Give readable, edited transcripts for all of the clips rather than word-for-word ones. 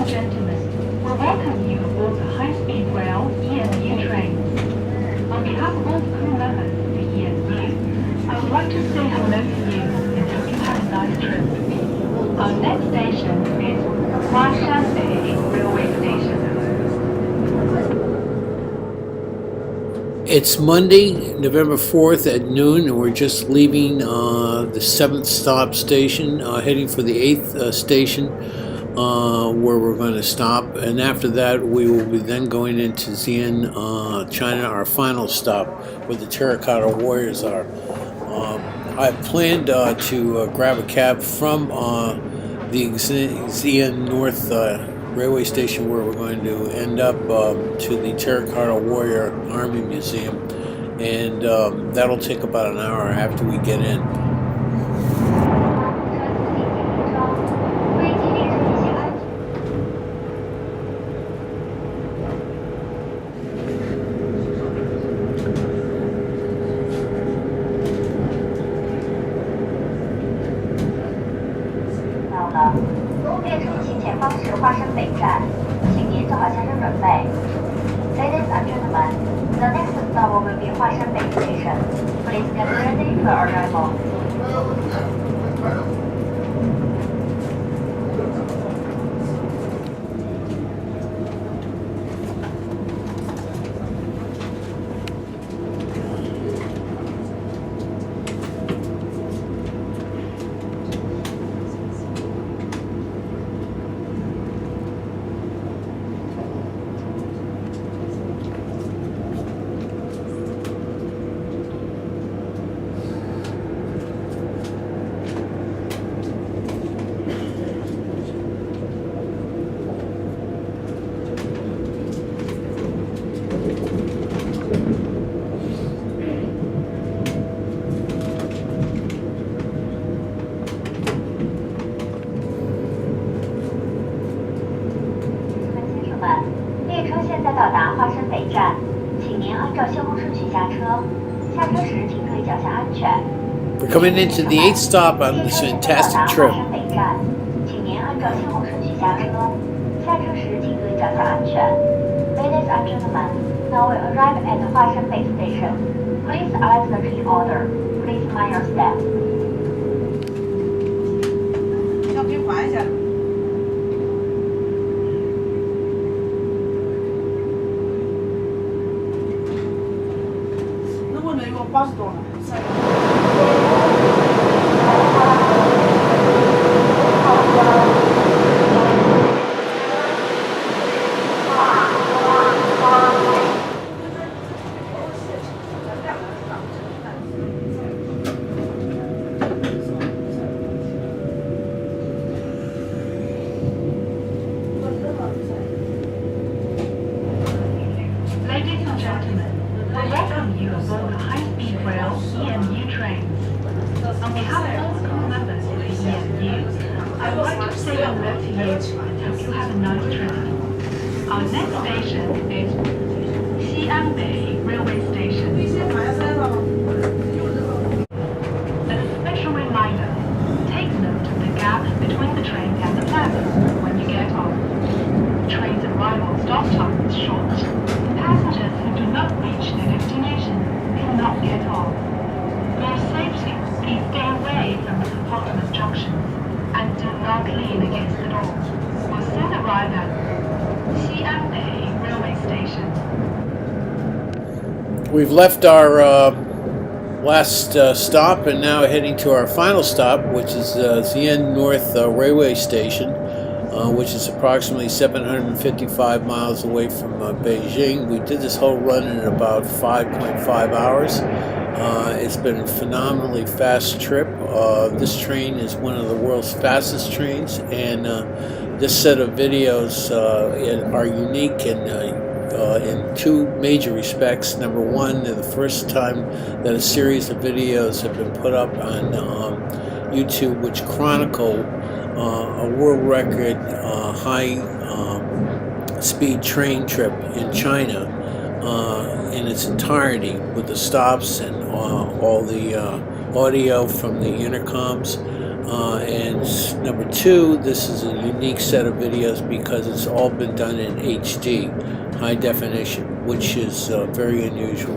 and gentlemen, we welcome you aboard the high-speed rail EMU train. On behalf of all the crew members of the EMU, I would like to say hello to you and hope you have a nice trip. Our next station is Washyan Railway Station. It's Monday, November 4th at noon, and we're just leaving the 7th stop station, heading for the 8th station, where we're going to stop. And after that, we will be then going into Xi'an, China, our final stop, where the Terracotta Warriors are. I planned to grab a cab from the Xi'an North railway station, where we're going to end up to the Terracotta Warrior Army Museum, and that'll take about an hour after we get in. Ladies and gentlemen, the next stop will be Washyan Station. Please get ready for arrival. 到达花生北站，请您按照信号顺序下车。下车时请注意脚下安全。We're coming into the 8th stop on this fantastic trip. 花生北站，请您按照信号顺序下车。下车时请注意脚下安全。Ladies and gentlemen, now we arrive at the Huashan Base Station. Please select the key order. Please mind your step. 要给换一下。 80多了。Ladies and gentlemen, we welcome you aboard the high-speed rail EMU trains. On behalf of all the crew members of the EMU, I would like to say hello to you and hope you have a nice trip. Our next station is Xi'an Railway Station. As a special reminder, take note of the gap between the train and the platform when you get off. The train's arrival stop time is short. Passengers who do not reach their destination cannot get off. For your safety, please stay away from the compartment junctions and do not lean against the doors. We'll soon arrive at Xi'an Railway Station. We've left our last stop and now heading to our final stop, which is Xi'an North Railway Station, which is approximately 755 miles away from Beijing. We did this whole run in about 5.5 hours. It's been a phenomenally fast trip. This train is one of the world's fastest trains, and this set of videos are unique in two major respects. Number one, they're the first time that a series of videos have been put up on YouTube which chronicle a world record high speed train trip in China in its entirety, with the stops and all the audio from the intercoms. And number two, this is a unique set of videos because it's all been done in HD, high definition, which is very unusual.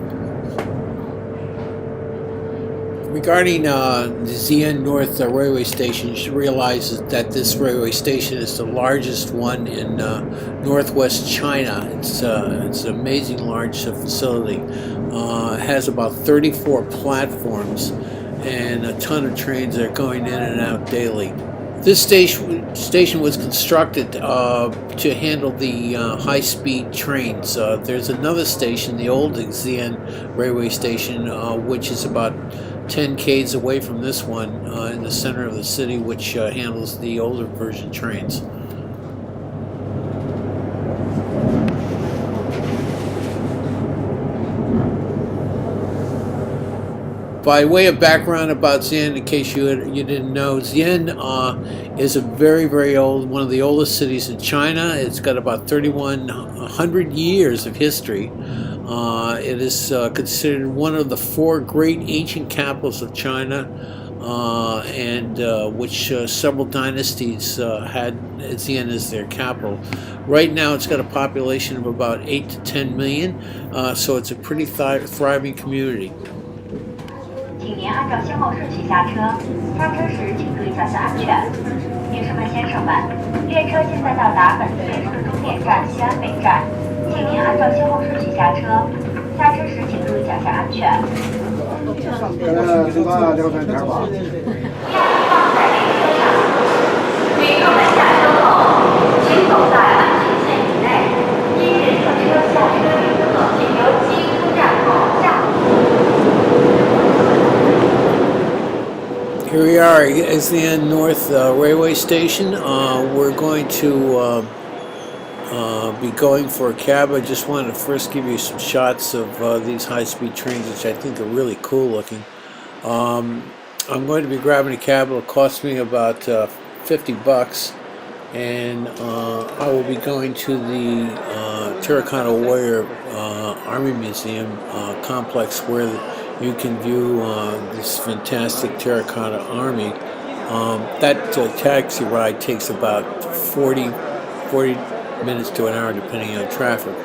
Regarding the Xi'an North Railway Station, you should realize that this railway station is the largest one in northwest China. It's an amazing large facility. It has about 34 platforms and a ton of trains that are going in and out daily. This station was constructed to handle the high-speed trains. There's another station, the old Xi'an Railway Station, which is about 10 k's away from this one in the center of the city, which handles the older version trains. By way of background about Xi'an, in case you didn't know, Xi'an is a very, very old, one of the oldest cities in China. It's got about 3,100 years of history. It is considered one of the four great ancient capitals of China, and which several dynasties had Xi'an as their capital. Right now it's got a population of about 8 to 10 million, so it's a pretty thriving community. 请您按照先后顺序下车，下车时请注意脚下安全。女士们、先生们，列车现在到达本次列车的终点站西安北站，请您按照先后顺序下车，下车时请注意脚下安全。第二放在列车上，旅客们下车后，请走在安全线以内，因人客车下车旅客由机出站后下。 Here we are at Xi'an North Railway Station. We're going to be going for a cab. I just wanted to first give you some shots of these high-speed trains, which I think are really cool looking. I'm going to be grabbing a cab. It'll cost me about 50 bucks, and I will be going to the Terracotta Warrior Army Museum complex where you can view this fantastic terracotta army. That taxi ride takes about 40 minutes to an hour depending on traffic.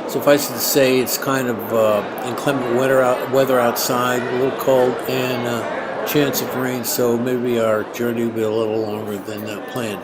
Suffice it to say, it's kind of inclement weather outside, a little cold, and chance of rain, so maybe our journey will be a little longer than planned.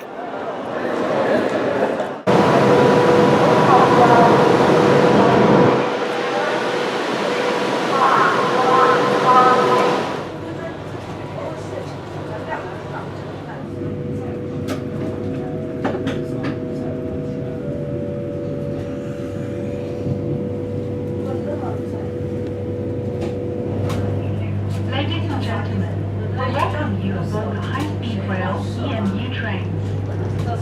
Ladies and gentlemen, we welcome you aboard the high-speed rail EMU trains.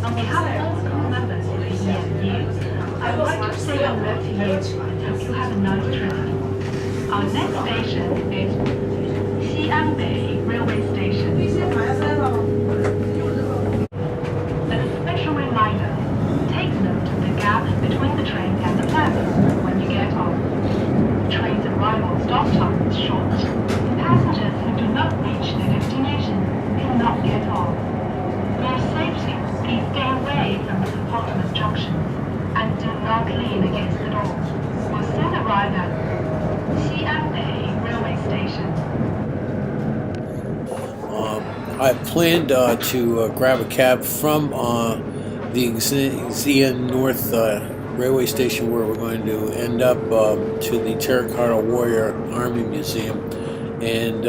On behalf of all the crew members of the EMU, I would like to say hello to you and hope you have a nice trip. Our next station is Xi'an Bay Railway Station. As a special reminder, take note of the gap between the train and the platform when you get off. The train's arrival stop time is short. Passengers who do not reach their destination cannot get off. For your safety, please stay away from the compartment junctions and do not lean against the doors. We'll soon arrive at Xi'an Bay Railway Station. I planned to grab a cab from the Xi'an North Railway Station where we're going to end up to the Terracotta Warrior Army Museum, and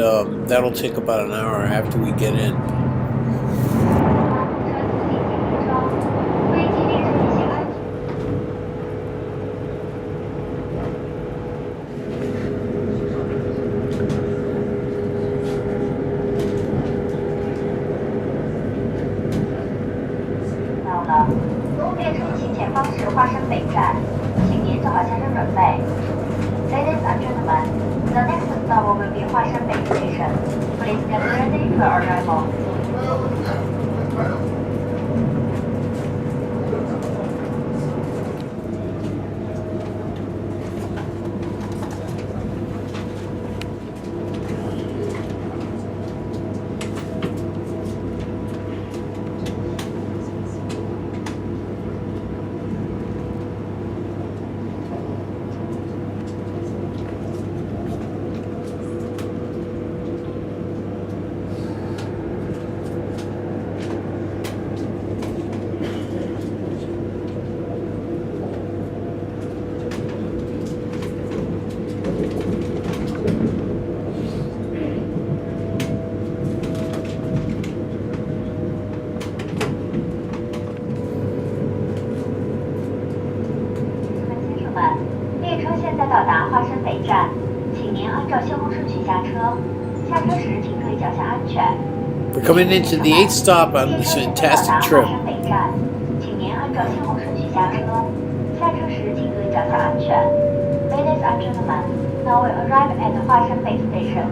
that'll take about an hour after we get in. Ladies and gentlemen, the next stop will be Huashan Bay Station. Please get ready for arrival. 到达花生北站，请您按照信号顺序下车。下车时请注意脚下安全。 We're coming into the 8th stop on this fantastic trip. 花生北站，请您按照信号顺序下车。下车时请注意脚下安全。Ladies and gentlemen, now we arrive at the Huashan Base Station.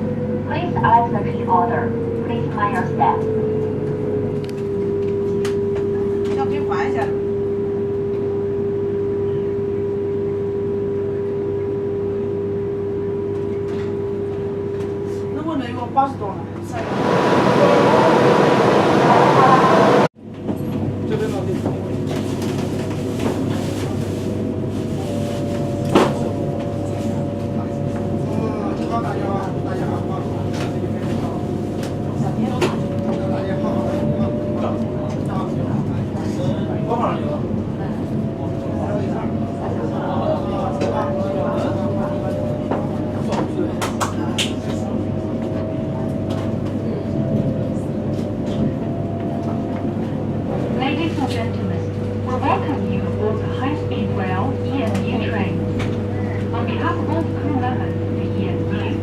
Please alert the key order. Please mind your step. 要给换一下。能不能有80多呢？这边老弟。Ladies and gentlemen, we welcome you aboard the high-speed rail EMU train. On behalf of all the crew members of the EMU,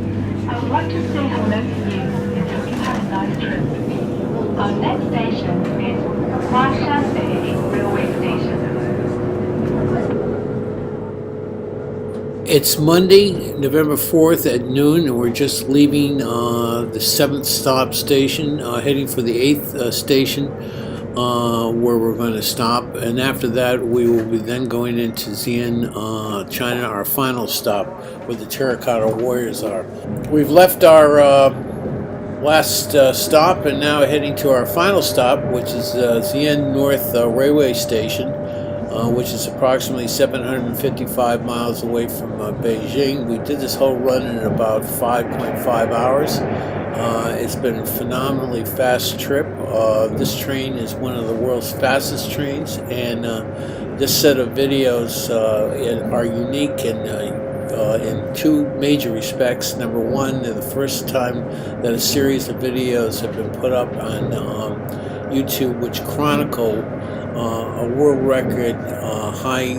I would like to say hello to you and hope you have a nice trip. Our next station is Huashan Railway Station. It's Monday, November 4th at noon, and we're just leaving the 7th stop station, heading for the 8th station, where we're going to stop. And after that, we will be then going into Xi'an, China, our final stop, where the Terracotta Warriors are. We've left our last stop and now heading to our final stop, which is Xi'an North Railway Station, which is approximately 755 miles away from Beijing. We did this whole run in about 5.5 hours. It's been a phenomenally fast trip. This train is one of the world's fastest trains, and this set of videos are unique in two major respects. Number one, they're the first time that a series of videos have been put up on YouTube which chronicle a world record high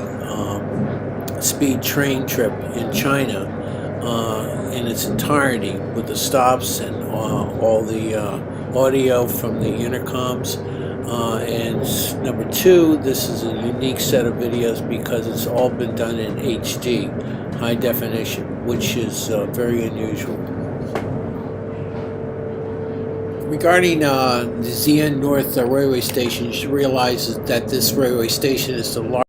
speed train trip in China in its entirety, with the stops and all the audio from the intercoms. And number two, this is a unique set of videos because it's all been done in HD, high definition, which is very unusual. Regarding the Xi'an North Railway Station, you should realize that this railway station is the largest